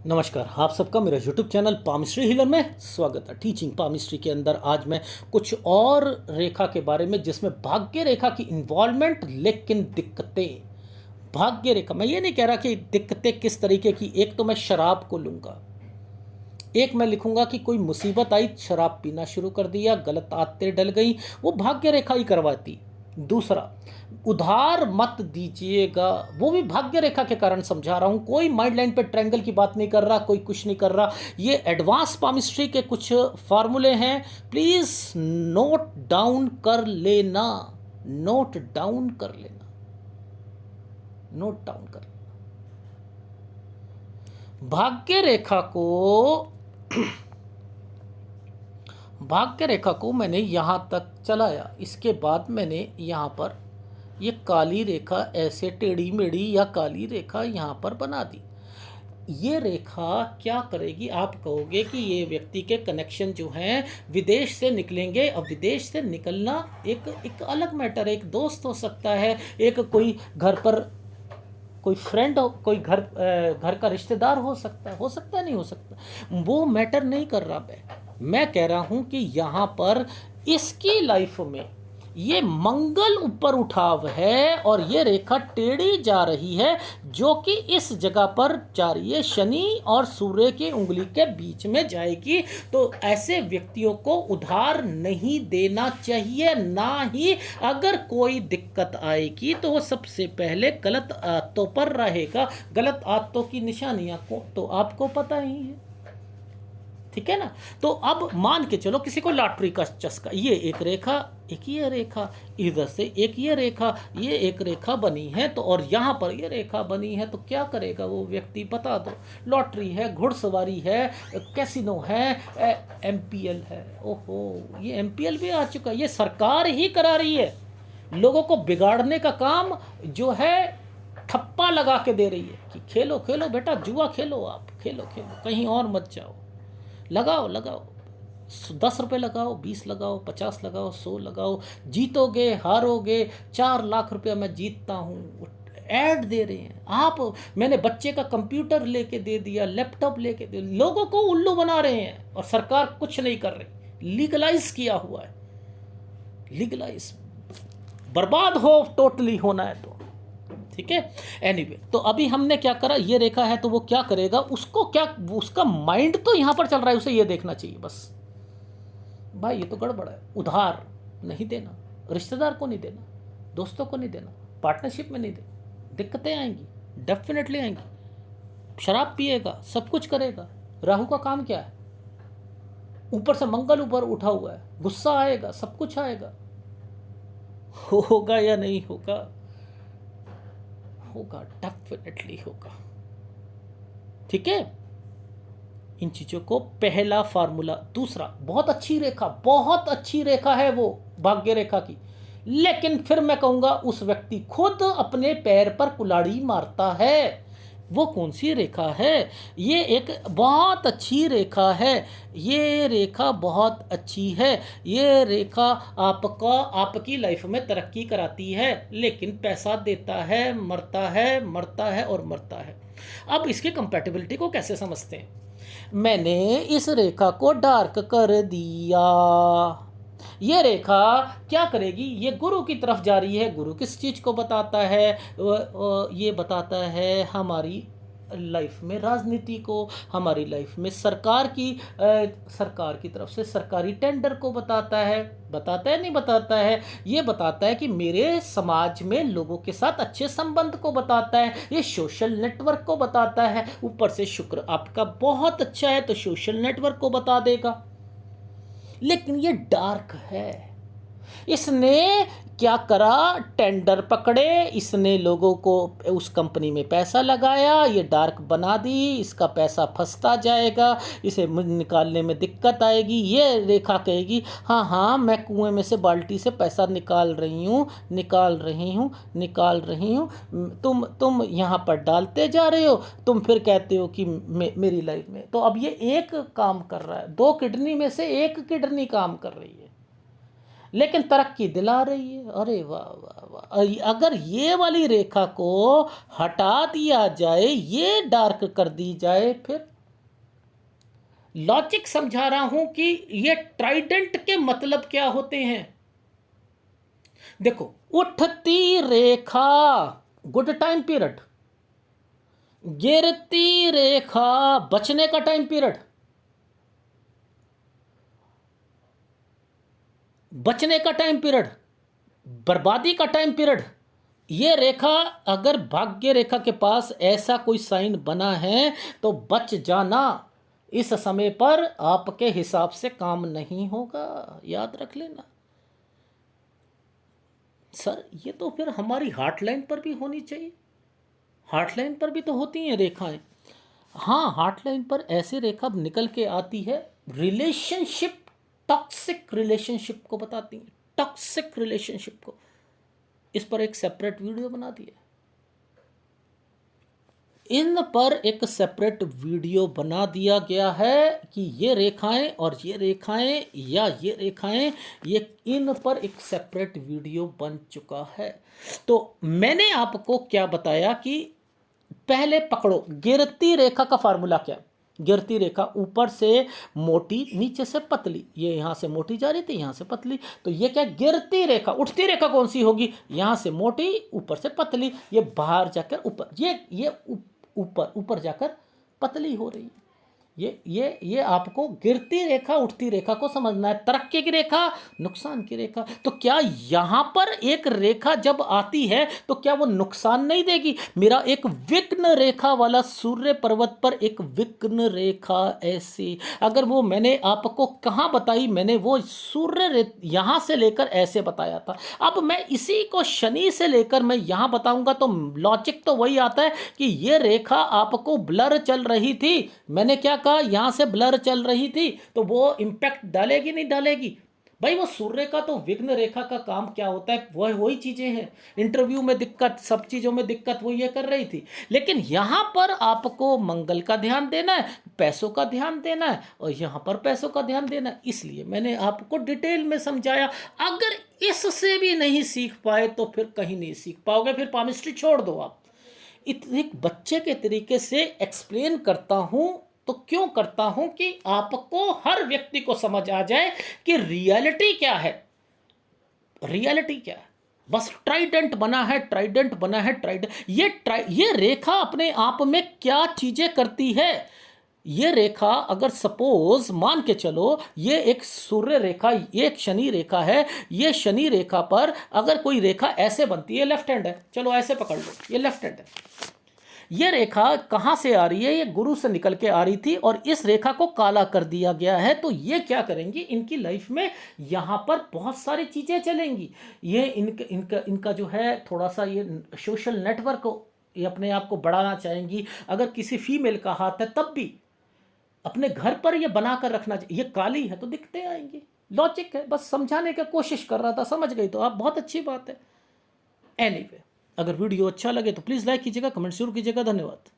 नमस्कार, आप सबका मेरा यूट्यूब चैनल पामिस्ट्री हीलर में स्वागत है। टीचिंग पामिस्ट्री के अंदर आज मैं कुछ और रेखा के बारे में, जिसमें भाग्य रेखा की इन्वॉल्वमेंट लेकिन दिक्कतें। भाग्य रेखा, मैं ये नहीं कह रहा कि दिक्कतें किस तरीके की। एक तो मैं शराब को लूँगा, एक मैं लिखूंगा कि कोई मुसीबत आई, शराब पीना शुरू कर दिया, गलत आदतें डल गई, वो भाग्य रेखा ही करवाती। दूसरा, उधार मत दीजिएगा, वो भी भाग्य रेखा के कारण समझा रहा हूं। कोई माइंड लाइन पे ट्रायंगल की बात नहीं कर रहा, कोई कुछ नहीं कर रहा। ये एडवांस पामिस्ट्री के कुछ फार्मूले हैं, प्लीज नोट डाउन कर लेना, नोट डाउन कर लेना, नोट डाउन कर लेना। भाग्य रेखा को भाग्य रेखा को मैंने यहाँ तक चलाया, इसके बाद मैंने यहाँ पर ये काली रेखा ऐसे टेढ़ी मेढ़ी या काली रेखा यहाँ पर बना दी। ये रेखा क्या करेगी? आप कहोगे कि ये व्यक्ति के कनेक्शन जो हैं विदेश से निकलेंगे। अब विदेश से निकलना एक अलग मैटर है। एक दोस्त हो सकता है, एक कोई घर पर कोई फ्रेंड हो, कोई घर का रिश्तेदार हो सकता है, नहीं हो सकता, वो मैटर नहीं कर रहा। मैं कह रहा हूं कि यहाँ पर इसकी लाइफ में ये मंगल ऊपर उठाव है और ये रेखा टेढ़ी जा रही है, जो कि इस जगह पर जा रही है, शनि और सूर्य की उंगली के बीच में जाएगी। तो ऐसे व्यक्तियों को उधार नहीं देना चाहिए, ना ही अगर कोई दिक्कत आएगी तो वो सबसे पहले गलत आदतों पर रहेगा। गलत आदतों की निशानियां को तो आपको पता ही है, ठीक है ना। तो अब मान के चलो किसी को लॉटरी का चस्का, ये एक रेखा, एक ये रेखा, इधर से एक ये रेखा, ये एक रेखा बनी है, तो और यहाँ पर ये रेखा बनी है, तो क्या करेगा वो व्यक्ति? बता दो। लॉटरी है, घुड़सवारी है, कैसीनो है, एमपीएल है। ओहो, ये एमपीएल भी आ चुका है। ये सरकार ही करा रही है, लोगों को बिगाड़ने का काम जो है ठप्पा लगा के दे रही है कि खेलो खेलो बेटा, जुआ खेलो, आप खेलो खेलो, कहीं और मत जाओ। लगाओ लगाओ, 10 रुपये लगाओ, 20 लगाओ, 50 लगाओ, 100 लगाओ, जीतोगे हारोगे, 4 लाख रुपया मैं जीतता हूँ। ऐड दे रहे हैं आप। मैंने बच्चे का कंप्यूटर लेके दे दिया, लैपटॉप लेके दे, लोगों को उल्लू बना रहे हैं और सरकार कुछ नहीं कर रही। लीगलाइज किया हुआ है, लीगलाइज। बर्बाद हो टोटली होना है तो, ठीक है। एनीवे, तो अभी हमने क्या करा, ये रेखा है तो वो क्या करेगा, उसको क्या, उसका माइंड तो यहां पर चल रहा है, उसे ये देखना चाहिए बस, भाई ये तो गड़बड़ है। उधार नहीं देना, रिश्तेदार को नहीं देना, दोस्तों को नहीं देना, पार्टनरशिप में नहीं देना, दिक्कतें आएंगी, डेफिनेटली आएंगी। शराब पिएगा, सब कुछ करेगा। राहु का काम क्या है? ऊपर से मंगल ऊपर उठा हुआ है, गुस्सा आएगा, सब कुछ आएगा। होगा या नहीं होगा? होगा, डेफिनेटली होगा, ठीक है। इन चीजों को पहला फार्मूला। दूसरा, बहुत अच्छी रेखा, बहुत अच्छी रेखा है वो भाग्य रेखा की, लेकिन फिर मैं कहूंगा उस व्यक्ति खुद अपने पैर पर कुल्हाड़ी मारता है। वो कौन सी रेखा है? ये एक बहुत अच्छी रेखा है, ये रेखा बहुत अच्छी है। ये रेखा आपका, आपकी लाइफ में तरक्की कराती है, लेकिन पैसा देता है, मरता है, मरता है और मरता है। अब इसकी कंपैटिबिलिटी को कैसे समझते हैं? मैंने इस रेखा को डार्क कर दिया। ये रेखा क्या करेगी? ये गुरु की तरफ जा रही है। गुरु किस चीज़ को बताता है? ये बताता है हमारी लाइफ में राजनीति को, हमारी लाइफ में सरकार की तरफ से सरकारी टेंडर को बताता है। बताता है नहीं बताता है? ये बताता है कि मेरे समाज में लोगों के साथ अच्छे संबंध को बताता है। ये सोशल नेटवर्क को बताता है। ऊपर से शुक्र आपका बहुत अच्छा है तो सोशल नेटवर्क को बता देगा। लेकिन ये डार्क है। इसने क्या करा? टेंडर पकड़े, इसने लोगों को उस कंपनी में पैसा लगाया, ये डार्क बना दी, इसका पैसा फंसता जाएगा, इसे निकालने में दिक्कत आएगी। ये रेखा कहेगी हाँ हाँ, मैं कुएं में से बाल्टी से पैसा निकाल रही हूँ, निकाल रही हूँ, निकाल रही हूँ। तुम यहाँ पर डालते जा रहे हो, तुम फिर कहते हो कि मेरी लाइफ में। तो अब ये एक काम कर रहा है, 2 किडनी में से 1 किडनी काम कर रही है, लेकिन तरक्की दिला रही है। अरे वाह वाह वाह। अगर ये वाली रेखा को हटा दिया जाए, ये डार्क कर दी जाए, फिर लॉजिक समझा रहा हूं कि ये ट्राइडेंट के मतलब क्या होते हैं। देखो, उठती रेखा गुड टाइम पीरियड, गिरती रेखा बचने का टाइम पीरियड, बचने का टाइम पीरियड, बर्बादी का टाइम पीरियड। ये रेखा, अगर भाग्य रेखा के पास ऐसा कोई साइन बना है तो बच जाना, इस समय पर आपके हिसाब से काम नहीं होगा, याद रख लेना। सर ये तो फिर हमारी हार्ट लाइन पर भी होनी चाहिए, हार्ट लाइन पर भी तो होती हैं रेखाएं। हाँ, हार्ट लाइन पर ऐसी रेखा निकल के आती है, रिलेशनशिप, टॉक्सिक रिलेशनशिप को बताती है, टॉक्सिक रिलेशनशिप को। इस पर एक सेपरेट वीडियो बना दिया, इन पर एक सेपरेट वीडियो बना दिया गया है कि ये रेखाएं और ये रेखाएं या ये रेखाएं, ये इन पर एक सेपरेट वीडियो बन चुका है। तो मैंने आपको क्या बताया कि पहले पकड़ो, गिरती रेखा का फार्मूला क्या। गिरती रेखा ऊपर से मोटी, नीचे से पतली, ये यहाँ से मोटी जा रही थी, यहाँ से पतली, तो ये क्या गिरती रेखा। उठती रेखा कौन सी होगी, यहाँ से मोटी ऊपर से पतली, ये बाहर जाकर ऊपर, ये ऊपर ऊपर जाकर पतली हो रही है। ये आपको गिरती रेखा उठती रेखा को समझना है, तरक्की की रेखा, नुकसान की रेखा। तो क्या यहां पर एक रेखा जब आती है तो क्या वो नुकसान नहीं देगी। मेरा एक विघ्न रेखा वाला सूर्य पर्वत पर एक विघ्न रेखा ऐसी, अगर वो मैंने आपको कहां बताई, मैंने वो सूर्य यहां से लेकर ऐसे बताया था। अब मैं इसी को शनि से लेकर मैं यहां बताऊंगा तो लॉजिक तो वही आता है कि ये रेखा आपको ब्लर चल रही थी, मैंने क्या कहा, यहां से ब्लर चल रही थी, तो वो इंपैक्ट डालेगी नहीं डालेगी। भाई वो सूर्य का तो विघ्न रेखा का काम क्या होता है, वह वही चीजें हैं। इंटरव्यू में दिक्कत, सब चीजों में दिक्कत वो ये कर रही थी, लेकिन यहां पर आपको मंगल का ध्यान देना है, पैसों का ध्यान देना है, और यहां पर पैसों का ध्यान देना है। इसलिए मैंने आपको डिटेल में समझाया। अगर इससे भी नहीं सीख पाए तो फिर कहीं नहीं सीख पाओगे, फिर पामिस्ट्री छोड़ दो आप। एक बच्चे के तरीके से एक्सप्लेन करता हूं, तो क्यों करता हूं कि आपको, हर व्यक्ति को समझ आ जाए कि रियलिटी क्या है, रियलिटी क्या है। बस ट्राइडेंट बना है, ट्राइडेंट बना है, ट्राइडेंट, ये रेखा अपने आप में क्या चीजें करती है। ये रेखा अगर सपोज मान के चलो, ये एक सूर्य रेखा, ये एक शनि रेखा है, ये शनि रेखा पर अगर कोई रेखा ऐसे बनती है, लेफ्ट हैंड है, चलो ऐसे पकड़ लो, ये लेफ्ट हैंड है। ये रेखा कहां से आ रही है, ये गुरु से निकल के आ रही थी और इस रेखा को काला कर दिया गया है। तो ये क्या करेंगी, इनकी लाइफ में यहां पर बहुत सारी चीजें चलेंगी। ये इनका जो है थोड़ा सा ये सोशल नेटवर्क, ये अपने आप को बढ़ाना चाहेंगी। अगर किसी फीमेल का हाथ है तब भी अपने घर पर ये बनाकर रखना चाहिए। ये काली है तो दिखते आएंगे, लॉजिक है, बस समझाने की कोशिश कर रहा था, समझ गई तो आप बहुत अच्छी बात है। एनीवे, अगर वीडियो अच्छा लगे तो प्लीज़ लाइक कीजिएगा, कमेंट जरूर कीजिएगा। धन्यवाद।